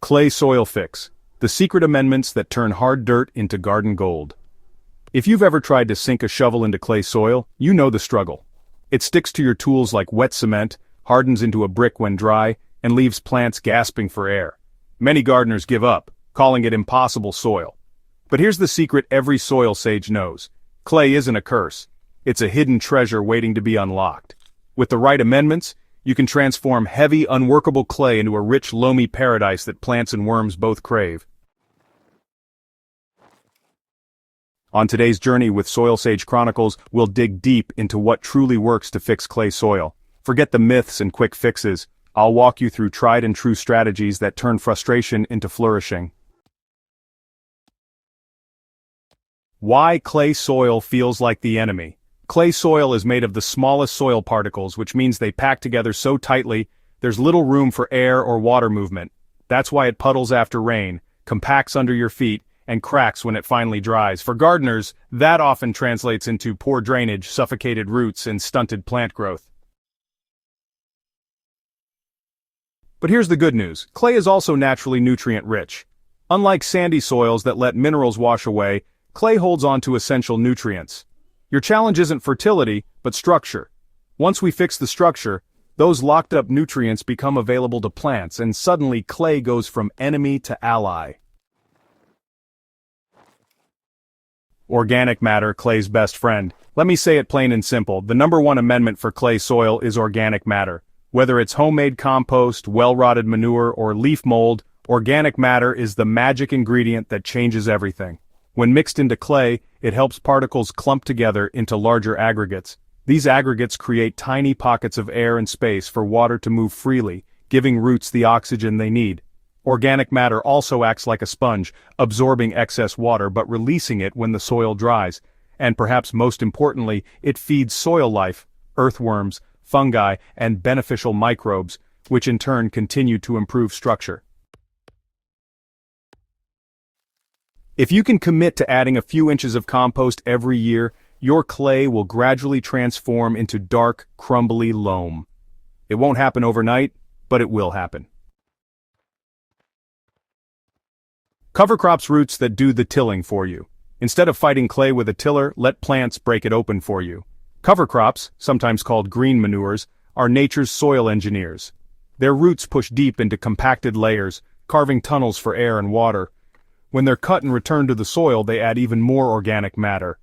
Clay Soil Fix: the secret amendments that turn hard dirt into garden gold. If you've ever tried to sink a shovel into clay soil, you know the struggle. It sticks to your tools like wet cement, hardens into a brick when dry, and leaves plants gasping for air. Many gardeners give up, calling it impossible soil. But here's the secret every soil sage knows. Clay isn't a curse. It's a hidden treasure waiting to be unlocked. With the right amendments, you can transform heavy, unworkable clay into a rich, loamy paradise that plants and worms both crave. On today's journey with Soilsage Chronicles, we'll dig deep into what truly works to fix clay soil. Forget the myths and quick fixes. I'll walk you through tried and true strategies that turn frustration into flourishing. Why clay soil feels like the enemy. Clay soil is made of the smallest soil particles, which means they pack together so tightly, there's little room for air or water movement. That's why it puddles after rain, compacts under your feet, and cracks when it finally dries. For gardeners, that often translates into poor drainage, suffocated roots, and stunted plant growth. But here's the good news. Clay is also naturally nutrient-rich. Unlike sandy soils that let minerals wash away, clay holds on to essential nutrients. Your challenge isn't fertility, but structure. Once we fix the structure, those locked-up nutrients become available to plants, and suddenly clay goes from enemy to ally. Organic matter, clay's best friend. Let me say it plain and simple. The #1 amendment for clay soil is organic matter. Whether it's homemade compost, well-rotted manure, or leaf mold, organic matter is the magic ingredient that changes everything. When mixed into clay, it helps particles clump together into larger aggregates. These aggregates create tiny pockets of air and space for water to move freely, giving roots the oxygen they need. Organic matter also acts like a sponge, absorbing excess water but releasing it when the soil dries. And perhaps most importantly, it feeds soil life, earthworms, fungi, and beneficial microbes, which in turn continue to improve structure. If you can commit to adding a few inches of compost every year, your clay will gradually transform into dark, crumbly loam. It won't happen overnight, but it will happen. Cover crops roots that do the tilling for you. Instead of fighting clay with a tiller, let plants break it open for you. Cover crops, sometimes called green manures, are nature's soil engineers. Their roots push deep into compacted layers, carving tunnels for air and water. When they're cut and returned to the soil, they add even more organic matter.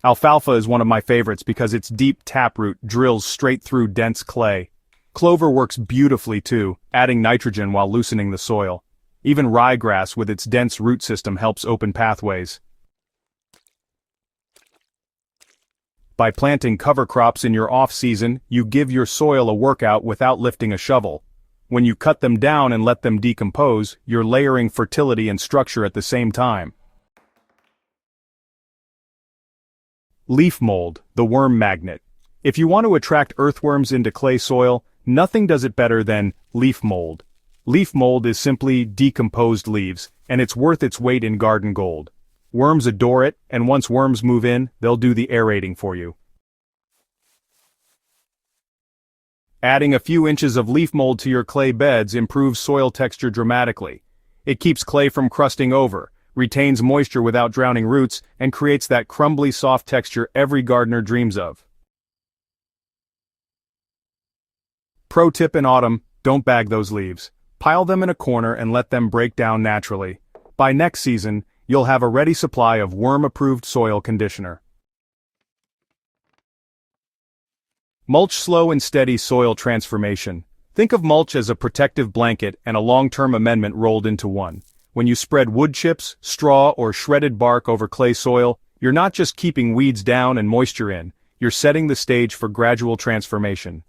Alfalfa is one of my favorites because its deep taproot drills straight through dense clay. Clover works beautifully too, adding nitrogen while loosening the soil. Even ryegrass with its dense root system helps open pathways. By planting cover crops in your off-season, you give your soil a workout without lifting a shovel. When you cut them down and let them decompose, you're layering fertility and structure at the same time. Leaf mold, the worm magnet. If you want to attract earthworms into clay soil, nothing does it better than leaf mold. Leaf mold is simply decomposed leaves, and it's worth its weight in garden gold. Worms adore it, and once worms move in, they'll do the aerating for you. Adding a few inches of leaf mold to your clay beds improves soil texture dramatically. It keeps clay from crusting over, retains moisture without drowning roots, and creates that crumbly soft texture every gardener dreams of. Pro tip in autumn, don't bag those leaves. Pile them in a corner and let them break down naturally. By next season, you'll have a ready supply of worm-approved soil conditioner. Mulch slow and steady soil transformation. Think of mulch as a protective blanket and a long-term amendment rolled into one. When you spread wood chips, straw, or shredded bark over clay soil, you're not just keeping weeds down and moisture in, you're setting the stage for gradual transformation.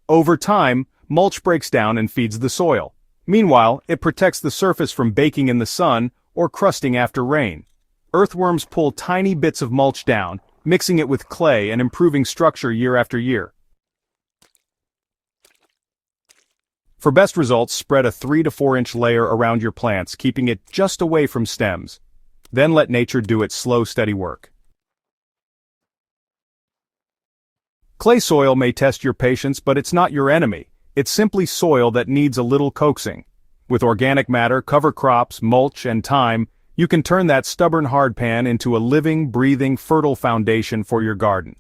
Over time, mulch breaks down and feeds the soil. Meanwhile, it protects the surface from baking in the sun or crusting after rain. Earthworms pull tiny bits of mulch down, mixing it with clay and improving structure year after year. For best results, spread a 3 to 4 inch layer around your plants, keeping it just away from stems. Then let nature do its slow, steady work. Clay soil may test your patience, but it's not your enemy. It's simply soil that needs a little coaxing. With organic matter, cover crops, mulch, and time, you can turn that stubborn hardpan into a living, breathing, fertile foundation for your garden.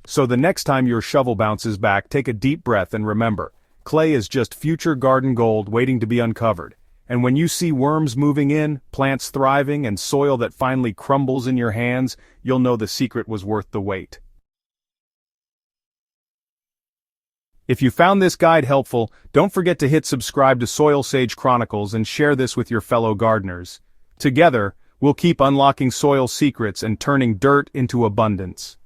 So the next time your shovel bounces back, take a deep breath and remember, clay is just future garden gold waiting to be uncovered. And when you see worms moving in, plants thriving, and soil that finally crumbles in your hands, you'll know the secret was worth the wait. If you found this guide helpful, don't forget to hit subscribe to Soilsage Chronicles and share this with your fellow gardeners. Together, we'll keep unlocking soil secrets and turning dirt into abundance.